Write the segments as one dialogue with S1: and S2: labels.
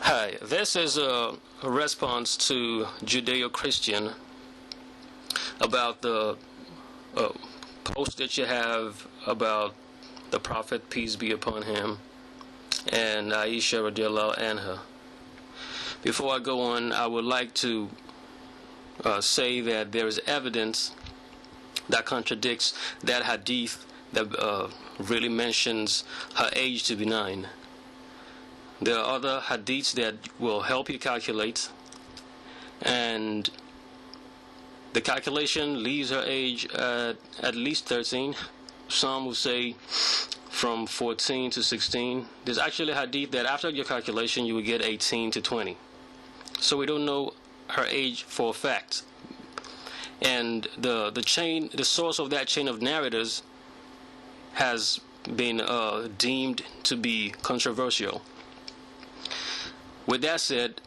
S1: Hi, this is a response to Judeo-Christian about the uh, post that you have about the Prophet, peace be upon him, and Aisha radiallahu anha. Before I go on, I would like to say that there is evidence that contradicts that hadith that really mentions her age to be 9. There are other hadiths that will help you calculate, and the calculation leaves her age at least 13. Some will say from 14 to 16. There's actually a hadith that after your calculation you will get 18 to 20. So we don't know her age for a fact. And the source of that chain of narrators has been deemed to be controversial. With that said,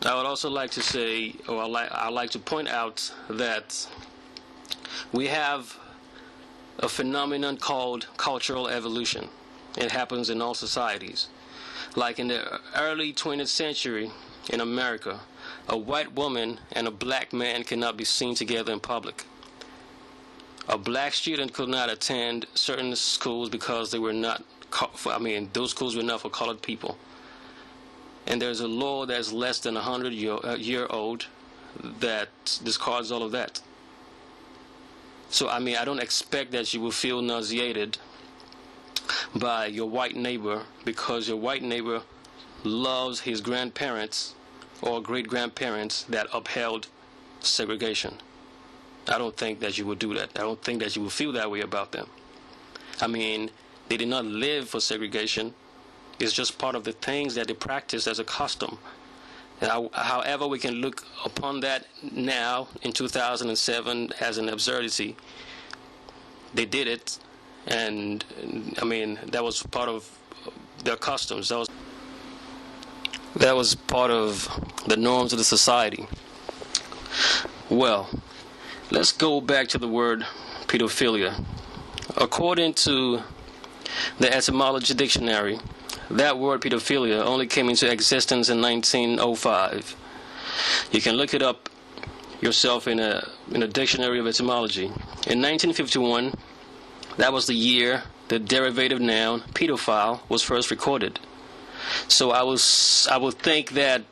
S1: I would also like to say, or I'd like to point out that we have a phenomenon called cultural evolution. It happens in all societies. Like in the early 20th century in America, a white woman and a black man cannot be seen together in public. A black student could not attend certain schools because they were not, those schools were not for colored people. And there's a law that's less than 100 year old that discards all of that. So I don't expect that you will feel nauseated by your white neighbor because your white neighbor loves his grandparents or great-grandparents that upheld segregation. I don't think that you would do that. I don't think that you will feel that way about them. They did not live for segregation. It's just part of the things that they practice as a custom. And however, we can look upon that now in 2007 as an absurdity. They did it, and that was part of their customs. That was part of the norms of the society. Well, let's go back to the word pedophilia. According to the etymology dictionary, that word pedophilia only came into existence in 1905. You can look it up yourself in a dictionary of etymology. In 1951, that was the year the derivative noun pedophile was first recorded. So I would think that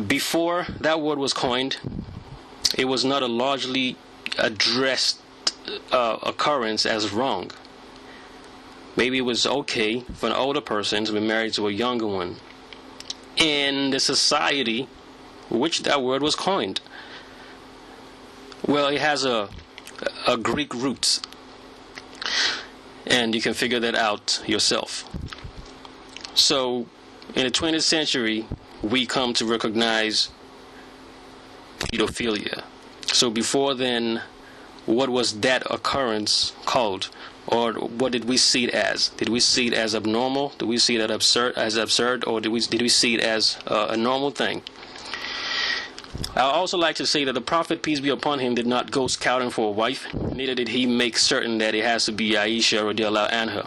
S1: before that word was coined, it was not a largely addressed occurrence as wrong. Maybe it was okay for an older person to be married to a younger one in the society which that word was coined. Well, it has a Greek root, and you can figure that out yourself. So, in the 20th century, we come to recognize pedophilia. So before then, what was that occurrence called? Or what did we see it as? Did we see it as abnormal? Did we see it as absurd? Or did we see it as a normal thing? I also like to say that the Prophet, peace be upon him, did not go scouting for a wife. Neither did he make certain that it has to be Aisha radiallahu anha.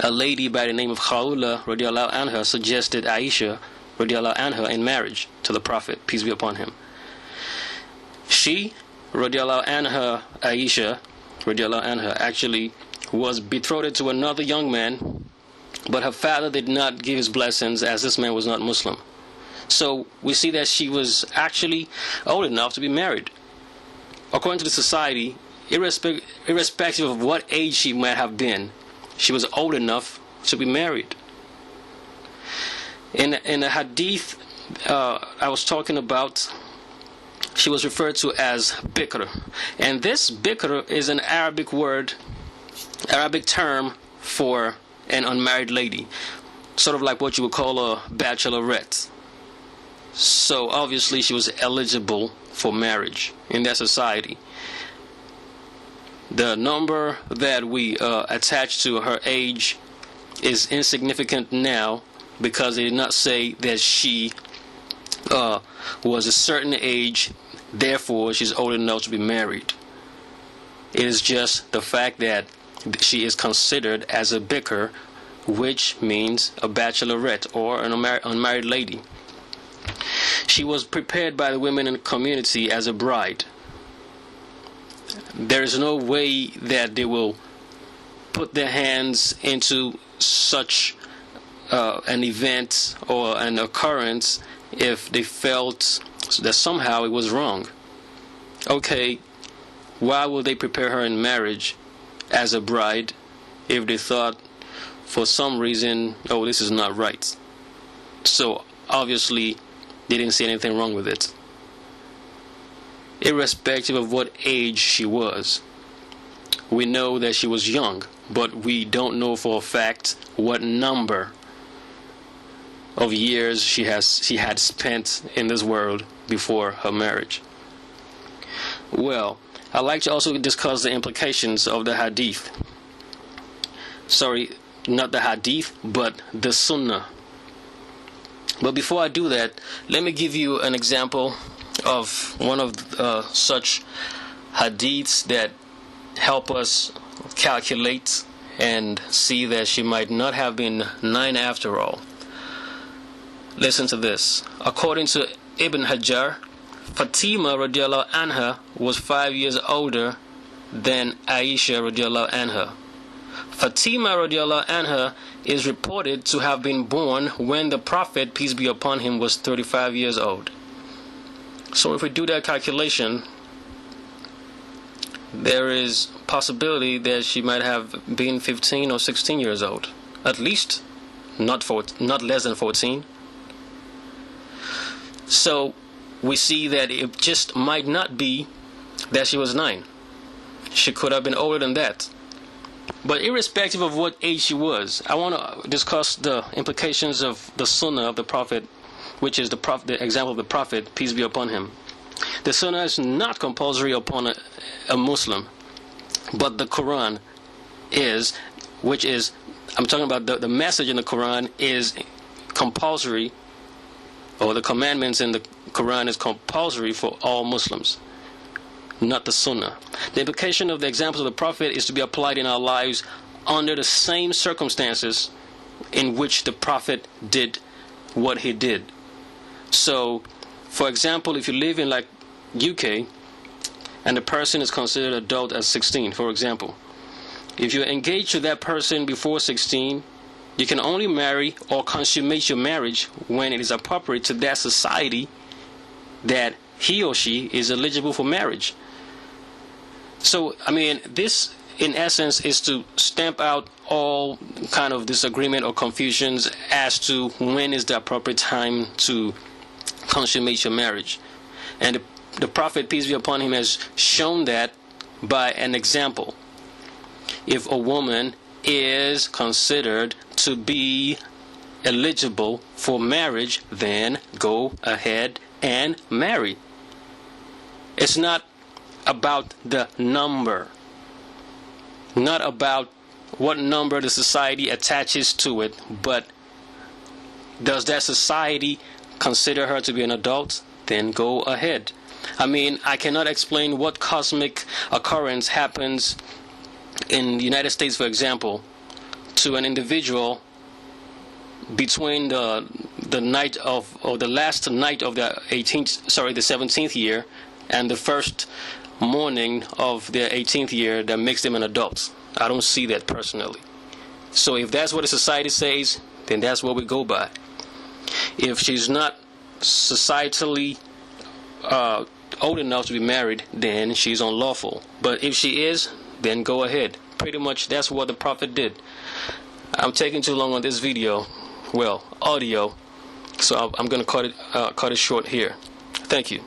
S1: A lady by the name of Khawla radiallahu anha suggested Aisha radiallahu anha in marriage to the Prophet, peace be upon him. She, radiallahu anha, Aisha radiallahu anha, actually was betrothed to another young man, but her father did not give his blessings as this man was not Muslim. So we see that she was actually old enough to be married. According to the society, irrespective of what age she might have been, she was old enough to be married. In the hadith I was talking about, she was referred to as bikr. And this bikr is an Arabic term for an unmarried lady. Sort of like what you would call a bachelorette. So obviously she was eligible for marriage in that society. The number that we attach to her age is insignificant now because they did not say that she was a certain age, therefore she's old enough to be married. It is just the fact that she is considered as a bikr which means a bachelorette or an unmarried lady. She was prepared by the women in the community as a bride. There is no way that they will put their hands into such an event or an occurrence if they felt that somehow it was wrong. Okay, why would they prepare her in marriage as a bride if they thought for some reason, oh, this is not right? So obviously they didn't see anything wrong with it, irrespective of what age she was. We know that she was young, but we don't know for a fact what number of years she had spent in this world before her marriage. Well, I'd like to also discuss the implications of the hadith. Sorry, not the hadith, but the sunnah. But before I do that, let me give you an example of one of such hadiths that help us calculate and see that she might not have been 9 after all. Listen to this. According to Ibn Hajar, Fatima radiallahu anha was 5 years older than Aisha radiallahu anha. Fatima radiallahu anha is reported to have been born when the Prophet, peace be upon him, was 35 years old. So if we do that calculation, there is possibility that she might have been 15 or 16 years old. At least not less than 14. So we see that it just might not be that she was 9. She could have been older than that. But irrespective of what age she was, I want to discuss the implications of the sunnah of the Prophet, which is the example of the Prophet, peace be upon him. The sunnah is not compulsory upon a Muslim, but the Quran is, which is, I'm talking about the message in the Quran is compulsory, or the commandments in the Quran is compulsory for all Muslims, not the sunnah. The implication of the examples of the Prophet is to be applied in our lives under the same circumstances in which the Prophet did what he did. So, for example, if you live in like UK and the person is considered adult at 16, for example, if you engage to that person before 16, you can only marry or consummate your marriage when it is appropriate to that society that he or she is eligible for marriage. So, I mean, this in essence is to stamp out all kind of disagreement or confusions as to when is the appropriate time to consummate your marriage. And the Prophet, peace be upon him, has shown that by an example. If a woman is considered to be eligible for marriage, then go ahead and marry. It's not about the number, not about what number the society attaches to it, but does that society consider her to be an adult? Then go ahead. I mean, I cannot explain what cosmic occurrence happens in the United States, for example, to an individual between the night of, or the last night of the 17th year and the first morning of their 18th year that makes them an adult. I don't see that personally. So if that's what the society says, then that's what we go by. If she's not societally old enough to be married, then she's unlawful. But if she is, then go ahead. Pretty much that's what the Prophet did. I'm taking too long on this video, well, audio, so I'm going to cut it short here. Thank you.